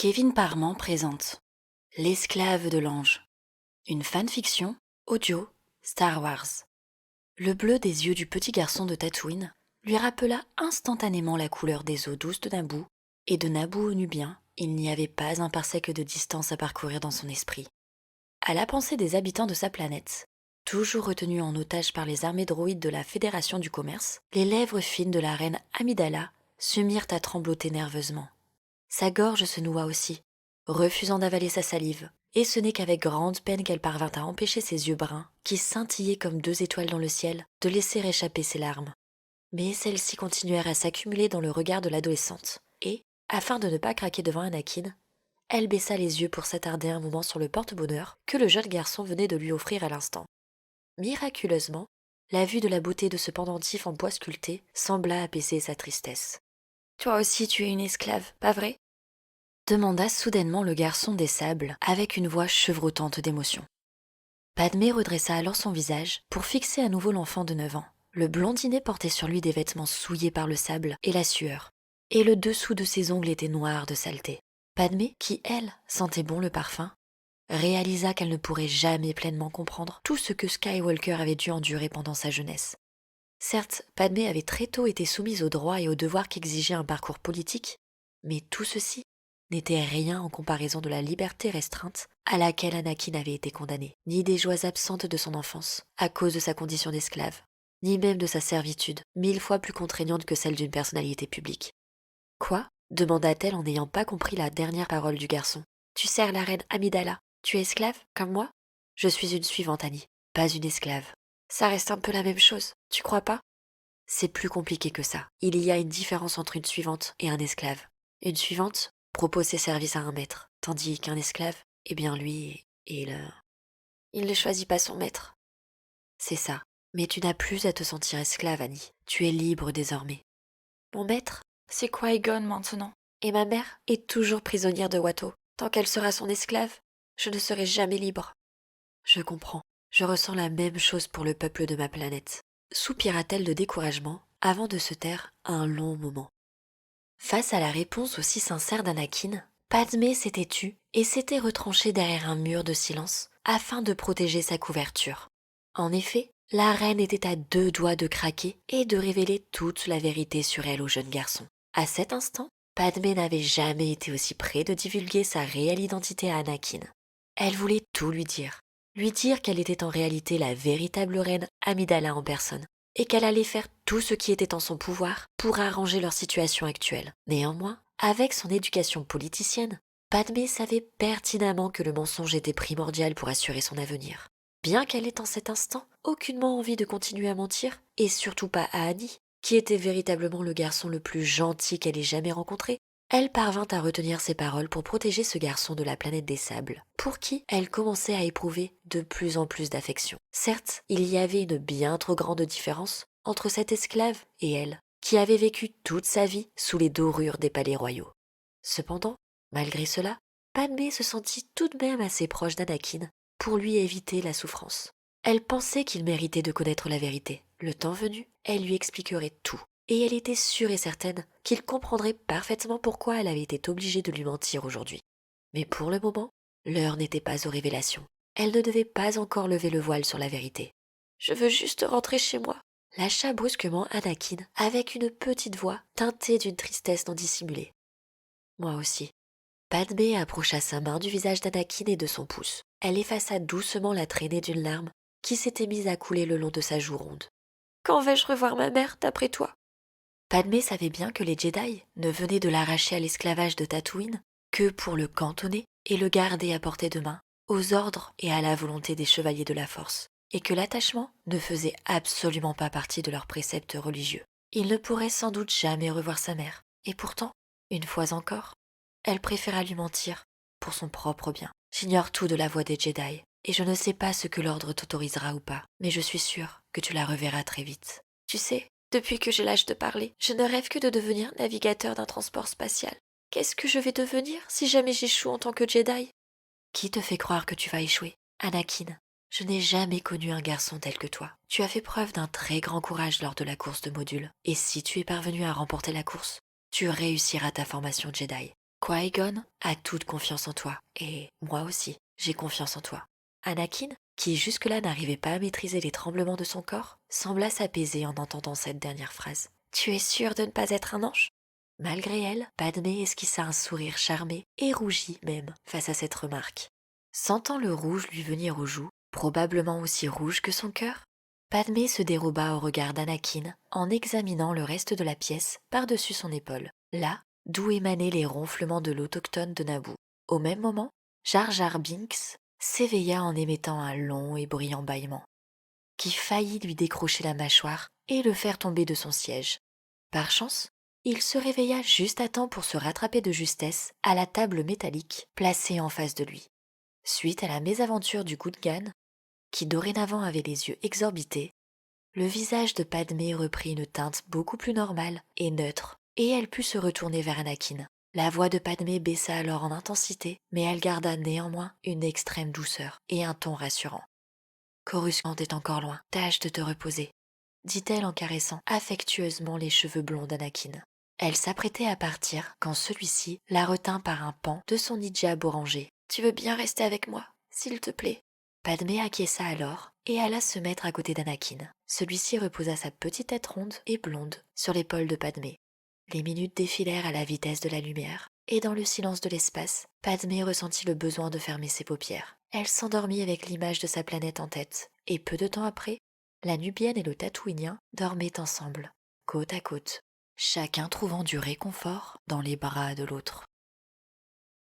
Kevin Parman présente L'esclave de l'ange, une fanfiction audio Star Wars. Le bleu des yeux du petit garçon de Tatooine lui rappela instantanément la couleur des eaux douces de Naboo, et de Naboo au Nubien, il n'y avait pas un parsec de distance à parcourir dans son esprit. À la pensée des habitants de sa planète, toujours retenus en otage par les armées droïdes de la Fédération du Commerce, les lèvres fines de la reine Amidala se mirent à trembloter nerveusement. Sa gorge se noua aussi, refusant d'avaler sa salive, et ce n'est qu'avec grande peine qu'elle parvint à empêcher ses yeux bruns, qui scintillaient comme deux étoiles dans le ciel, de laisser échapper ses larmes. Mais celles-ci continuèrent à s'accumuler dans le regard de l'adolescente, et, afin de ne pas craquer devant Anakin, elle baissa les yeux pour s'attarder un moment sur le porte-bonheur que le jeune garçon venait de lui offrir à l'instant. Miraculeusement, la vue de la beauté de ce pendentif en bois sculpté sembla apaiser sa tristesse. « Toi aussi tu es une esclave, pas vrai ?» demanda soudainement le garçon des sables avec une voix chevrotante d'émotion. Padmé redressa alors son visage pour fixer à nouveau l'enfant de 9 ans. Le blondinet portait sur lui des vêtements souillés par le sable et la sueur, et le dessous de ses ongles était noir de saleté. Padmé, qui elle sentait bon le parfum, réalisa qu'elle ne pourrait jamais pleinement comprendre tout ce que Skywalker avait dû endurer pendant sa jeunesse. Certes, Padmé avait très tôt été soumise aux droits et aux devoirs qu'exigeait un parcours politique, mais tout ceci n'était rien en comparaison de la liberté restreinte à laquelle Anakin avait été condamné, ni des joies absentes de son enfance, à cause de sa condition d'esclave, ni même de sa servitude, 1000 fois plus contraignante que celle d'une personnalité publique. « Quoi ?» demanda-t-elle en n'ayant pas compris la dernière parole du garçon. « Tu sers la reine Amidala. Tu es esclave, comme moi ?»« Je suis une suivante, Annie, pas une esclave. » « Ça reste un peu la même chose, tu crois pas ?»« C'est plus compliqué que ça. Il y a une différence entre une suivante et un esclave. Une suivante propose ses services à un maître, tandis qu'un esclave, eh bien lui, il ne choisit pas son maître. » « C'est ça. Mais tu n'as plus à te sentir esclave, Annie. Tu es libre désormais. »« Mon maître, c'est Qui-Gon maintenant. Et ma mère est toujours prisonnière de Watto. Tant qu'elle sera son esclave, je ne serai jamais libre. »« Je comprends. Je ressens la même chose pour le peuple de ma planète. » Soupira-t-elle de découragement avant de se taire un long moment. Face à la réponse aussi sincère d'Anakin, Padmé s'était tue et s'était retranchée derrière un mur de silence afin de protéger sa couverture. En effet, la reine était à 2 doigts de craquer et de révéler toute la vérité sur elle au jeune garçon. À cet instant, Padmé n'avait jamais été aussi près de divulguer sa réelle identité à Anakin. Elle voulait tout lui dire qu'elle était en réalité la véritable reine Amidala en personne, et qu'elle allait faire tout ce qui était en son pouvoir pour arranger leur situation actuelle. Néanmoins, avec son éducation politicienne, Padmé savait pertinemment que le mensonge était primordial pour assurer son avenir. Bien qu'elle ait en cet instant aucunement envie de continuer à mentir, et surtout pas à Annie, qui était véritablement le garçon le plus gentil qu'elle ait jamais rencontré, elle parvint à retenir ses paroles pour protéger ce garçon de la planète des sables, pour qui elle commençait à éprouver de plus en plus d'affection. Certes, il y avait une bien trop grande différence entre cette esclave et elle, qui avait vécu toute sa vie sous les dorures des palais royaux. Cependant, malgré cela, Padmé se sentit tout de même assez proche d'Anakin pour lui éviter la souffrance. Elle pensait qu'il méritait de connaître la vérité. Le temps venu, elle lui expliquerait tout. Et elle était sûre et certaine qu'il comprendrait parfaitement pourquoi elle avait été obligée de lui mentir aujourd'hui. Mais pour le moment, l'heure n'était pas aux révélations. Elle ne devait pas encore lever le voile sur la vérité. « Je veux juste rentrer chez moi », lâcha brusquement Anakin avec une petite voix teintée d'une tristesse non dissimulée. « Moi aussi. » Padmé approcha sa main du visage d'Anakin et de son pouce. Elle effaça doucement la traînée d'une larme qui s'était mise à couler le long de sa joue ronde. « Quand vais-je revoir ma mère, d'après toi ?» Padmé savait bien que les Jedi ne venaient de l'arracher à l'esclavage de Tatooine que pour le cantonner et le garder à portée de main, aux ordres et à la volonté des chevaliers de la Force, et que l'attachement ne faisait absolument pas partie de leurs préceptes religieux. Il ne pourrait sans doute jamais revoir sa mère, et pourtant, une fois encore, elle préféra lui mentir pour son propre bien. « J'ignore tout de la voie des Jedi, et je ne sais pas ce que l'ordre t'autorisera ou pas, mais je suis sûre que tu la reverras très vite. Tu sais, depuis que j'ai l'âge de parler, je ne rêve que de devenir navigateur d'un transport spatial. Qu'est-ce que je vais devenir si jamais j'échoue en tant que Jedi ? » « Qui te fait croire que tu vas échouer ? Anakin, je n'ai jamais connu un garçon tel que toi. Tu as fait preuve d'un très grand courage lors de la course de module, et si tu es parvenu à remporter la course, tu réussiras ta formation Jedi. Qui-Gon a toute confiance en toi, et moi aussi, j'ai confiance en toi. Anakin, qui jusque-là n'arrivait pas à maîtriser les tremblements de son corps, sembla s'apaiser en entendant cette dernière phrase. Tu es sûre de ne pas être un ange? Malgré elle, Padmé esquissa un sourire charmé et rougit même face à cette remarque. Sentant le rouge lui venir aux joues, probablement aussi rouge que son cœur, Padmé se déroba au regard d'Anakin en examinant le reste de la pièce par-dessus son épaule, là d'où émanaient les ronflements de l'autochtone de Naboo. Au même moment, Jar Jar Binks s'éveilla en émettant un long et brillant bâillement, qui faillit lui décrocher la mâchoire et le faire tomber de son siège. Par chance, il se réveilla juste à temps pour se rattraper de justesse à la table métallique placée en face de lui. Suite à la mésaventure du Gungan, qui dorénavant avait les yeux exorbités, le visage de Padmé reprit une teinte beaucoup plus normale et neutre, et elle put se retourner vers Anakin. La voix de Padmé baissa alors en intensité, mais elle garda néanmoins une extrême douceur et un ton rassurant. Coruscant est encore loin, tâche de te reposer, dit-elle en caressant affectueusement les cheveux blonds d'Anakin. Elle s'apprêtait à partir quand celui-ci la retint par un pan de son hijab orangé. Tu veux bien rester avec moi, s'il te plaît? Padmé acquiesça alors et alla se mettre à côté d'Anakin. Celui-ci reposa sa petite tête ronde et blonde sur l'épaule de Padmé. Les minutes défilèrent à la vitesse de la lumière, et dans le silence de l'espace, Padmé ressentit le besoin de fermer ses paupières. Elle s'endormit avec l'image de sa planète en tête, et peu de temps après, la Nubienne et le Tatooïnien dormaient ensemble, côte à côte, chacun trouvant du réconfort dans les bras de l'autre.